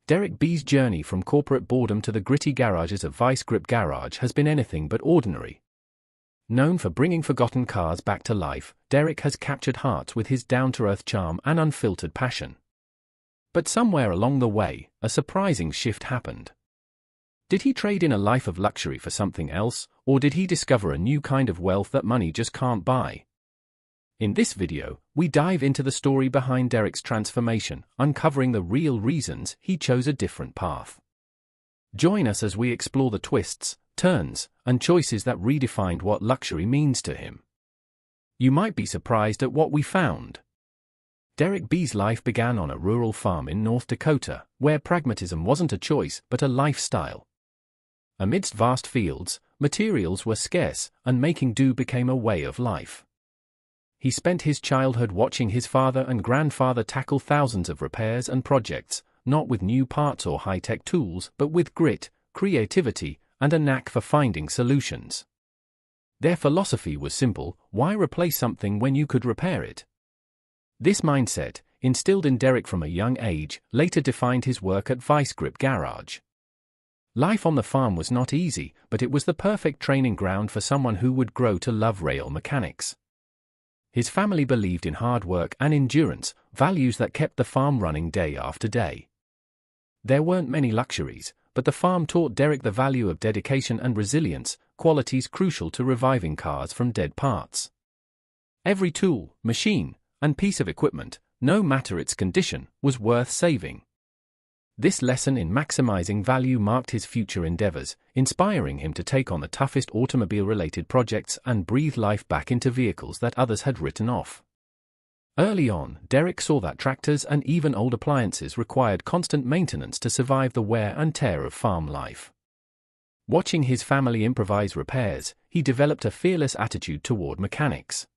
Derek B's journey from corporate boredom to the gritty garages of Vice Grip Garage has been anything but ordinary. Known for bringing forgotten cars back to life, Derek has captured hearts with his down-to-earth charm and unfiltered passion. But somewhere along the way, a surprising shift happened. Did he trade in a life of luxury for something else, or did he discover a new kind of wealth that money just can't buy? In this video, we dive into the story behind Derek's transformation, uncovering the real reasons he chose a different path. Join us as we explore the twists, turns, and choices that redefined what luxury means to him. You might be surprised at what we found. Derek B's life began on a rural farm in North Dakota, where pragmatism wasn't a choice but a lifestyle. Amidst vast fields, materials were scarce, and making do became a way of life. He spent his childhood watching his father and grandfather tackle thousands of repairs and projects, not with new parts or high-tech tools, but with grit, creativity, and a knack for finding solutions. Their philosophy was simple: why replace something when you could repair it? This mindset, instilled in Derek from a young age, later defined his work at Vice Grip Garage. Life on the farm was not easy, but it was the perfect training ground for someone who would grow to love rail mechanics. His family believed in hard work and endurance, values that kept the farm running day after day. There weren't many luxuries, but the farm taught Derek the value of dedication and resilience, qualities crucial to reviving cars from dead parts. Every tool, machine, and piece of equipment, no matter its condition, was worth saving. This lesson in maximizing value marked his future endeavors, inspiring him to take on the toughest automobile-related projects and breathe life back into vehicles that others had written off. Early on, Derek saw that tractors and even old appliances required constant maintenance to survive the wear and tear of farm life. Watching his family improvise repairs, he developed a fearless attitude toward mechanics.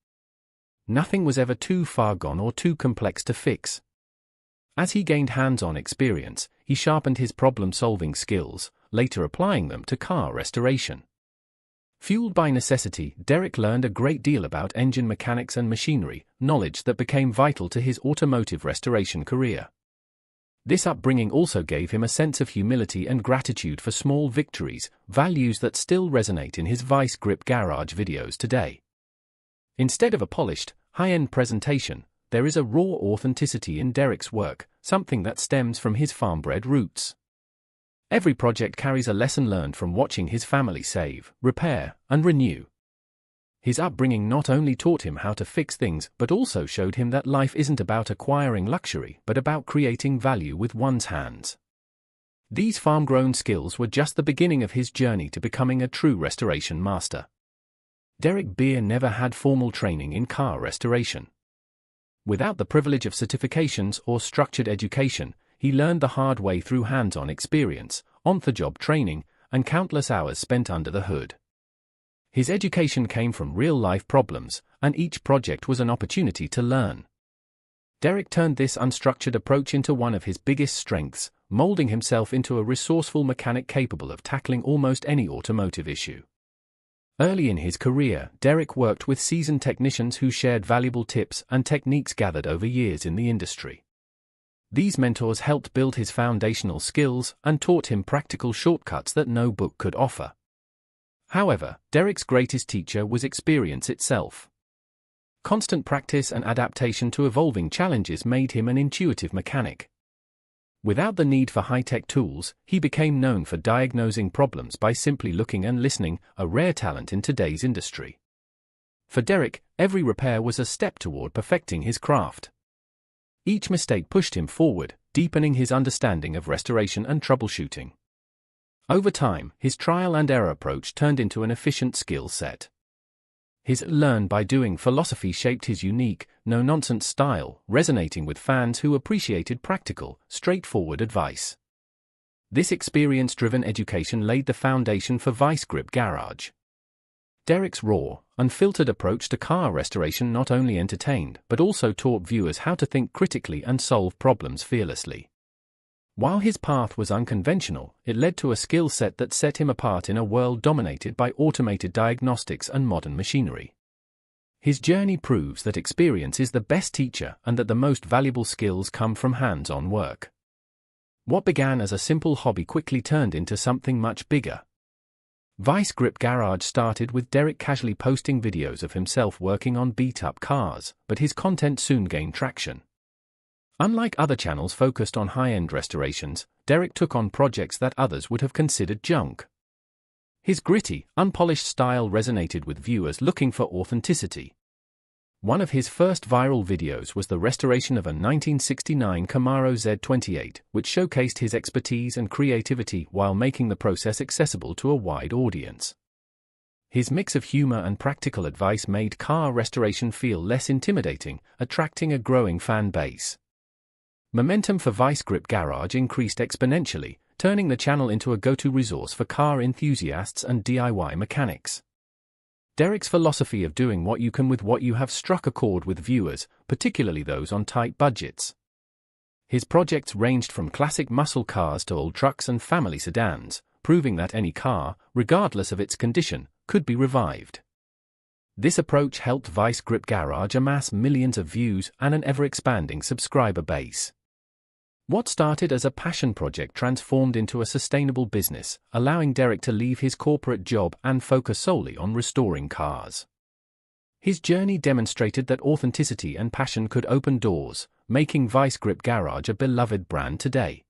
Nothing was ever too far gone or too complex to fix. As he gained hands-on experience, he sharpened his problem-solving skills, later applying them to car restoration. Fueled by necessity, Derek learned a great deal about engine mechanics and machinery, knowledge that became vital to his automotive restoration career. This upbringing also gave him a sense of humility and gratitude for small victories, values that still resonate in his Vice Grip Garage videos today. Instead of a polished, high-end presentation, there is a raw authenticity in Derek's work, something that stems from his farm-bred roots. Every project carries a lesson learned from watching his family save, repair, and renew. His upbringing not only taught him how to fix things but also showed him that life isn't about acquiring luxury but about creating value with one's hands. These farm-grown skills were just the beginning of his journey to becoming a true restoration master. Derek Bieri never had formal training in car restoration. Without the privilege of certifications or structured education, he learned the hard way through hands-on experience, on-the-job training, and countless hours spent under the hood. His education came from real-life problems, and each project was an opportunity to learn. Derek turned this unstructured approach into one of his biggest strengths, molding himself into a resourceful mechanic capable of tackling almost any automotive issue. Early in his career, Derek worked with seasoned technicians who shared valuable tips and techniques gathered over years in the industry. These mentors helped build his foundational skills and taught him practical shortcuts that no book could offer. However, Derek's greatest teacher was experience itself. Constant practice and adaptation to evolving challenges made him an intuitive mechanic. Without the need for high-tech tools, he became known for diagnosing problems by simply looking and listening, a rare talent in today's industry. For Derek, every repair was a step toward perfecting his craft. Each mistake pushed him forward, deepening his understanding of restoration and troubleshooting. Over time, his trial-and-error approach turned into an efficient skill set. His learn-by-doing philosophy shaped his unique, no-nonsense style, resonating with fans who appreciated practical, straightforward advice. This experience-driven education laid the foundation for Vice Grip Garage. Derek's raw, unfiltered approach to car restoration not only entertained but also taught viewers how to think critically and solve problems fearlessly. While his path was unconventional, it led to a skill set that set him apart in a world dominated by automated diagnostics and modern machinery. His journey proves that experience is the best teacher and that the most valuable skills come from hands-on work. What began as a simple hobby quickly turned into something much bigger. Vice Grip Garage started with Derek casually posting videos of himself working on beat-up cars, but his content soon gained traction. Unlike other channels focused on high-end restorations, Derek took on projects that others would have considered junk. His gritty, unpolished style resonated with viewers looking for authenticity. One of his first viral videos was the restoration of a 1969 Camaro Z28, which showcased his expertise and creativity while making the process accessible to a wide audience. His mix of humor and practical advice made car restoration feel less intimidating, attracting a growing fan base. Momentum for Vice Grip Garage increased exponentially, turning the channel into a go-to resource for car enthusiasts and DIY mechanics. Derek's philosophy of doing what you can with what you have struck a chord with viewers, particularly those on tight budgets. His projects ranged from classic muscle cars to old trucks and family sedans, proving that any car, regardless of its condition, could be revived. This approach helped Vice Grip Garage amass millions of views and an ever-expanding subscriber base. What started as a passion project transformed into a sustainable business, allowing Derek to leave his corporate job and focus solely on restoring cars. His journey demonstrated that authenticity and passion could open doors, making Vice Grip Garage a beloved brand today.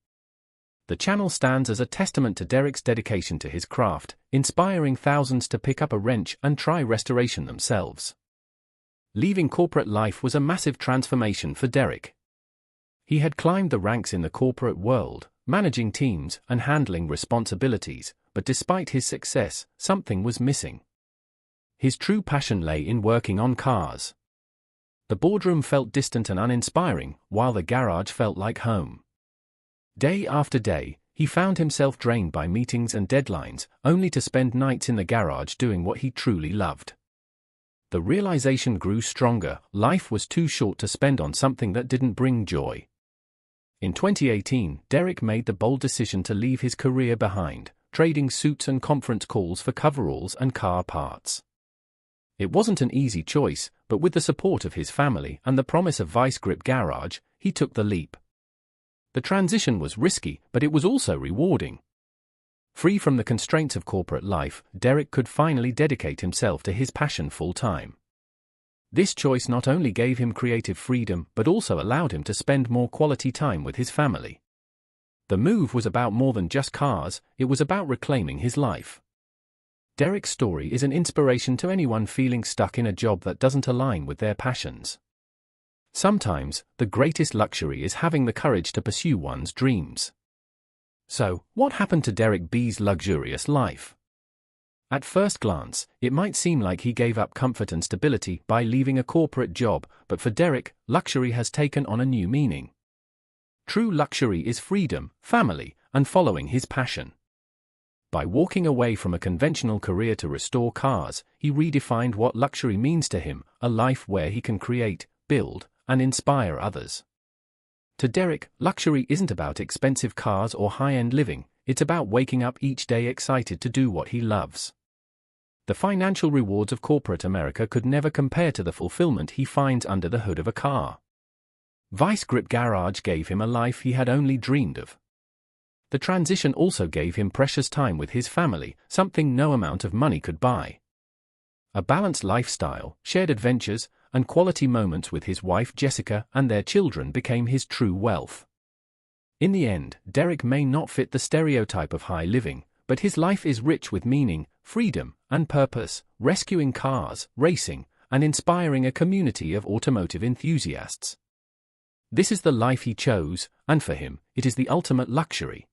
The channel stands as a testament to Derek's dedication to his craft, inspiring thousands to pick up a wrench and try restoration themselves. Leaving corporate life was a massive transformation for Derek. He had climbed the ranks in the corporate world, managing teams and handling responsibilities, but despite his success, something was missing. His true passion lay in working on cars. The boardroom felt distant and uninspiring, while the garage felt like home. Day after day, he found himself drained by meetings and deadlines, only to spend nights in the garage doing what he truly loved. The realization grew stronger: life was too short to spend on something that didn't bring joy. In 2018, Derek made the bold decision to leave his career behind, trading suits and conference calls for coveralls and car parts. It wasn't an easy choice, but with the support of his family and the promise of Vice Grip Garage, he took the leap. The transition was risky, but it was also rewarding. Free from the constraints of corporate life, Derek could finally dedicate himself to his passion full-time. This choice not only gave him creative freedom but also allowed him to spend more quality time with his family. The move was about more than just cars, it was about reclaiming his life. Derek's story is an inspiration to anyone feeling stuck in a job that doesn't align with their passions. Sometimes, the greatest luxury is having the courage to pursue one's dreams. So, what happened to Derek B's luxurious life? At first glance, it might seem like he gave up comfort and stability by leaving a corporate job, but for Derek, luxury has taken on a new meaning. True luxury is freedom, family, and following his passion. By walking away from a conventional career to restore cars, he redefined what luxury means to him: a life where he can create, build, and inspire others. To Derek, luxury isn't about expensive cars or high-end living, it's about waking up each day excited to do what he loves. The financial rewards of corporate America could never compare to the fulfillment he finds under the hood of a car. Vice Grip Garage gave him a life he had only dreamed of. The transition also gave him precious time with his family, something no amount of money could buy. A balanced lifestyle, shared adventures, and quality moments with his wife Jessica and their children became his true wealth. In the end, Derek may not fit the stereotype of high living, but his life is rich with meaning, freedom, and purpose, rescuing cars, racing, and inspiring a community of automotive enthusiasts. This is the life he chose, and for him, it is the ultimate luxury.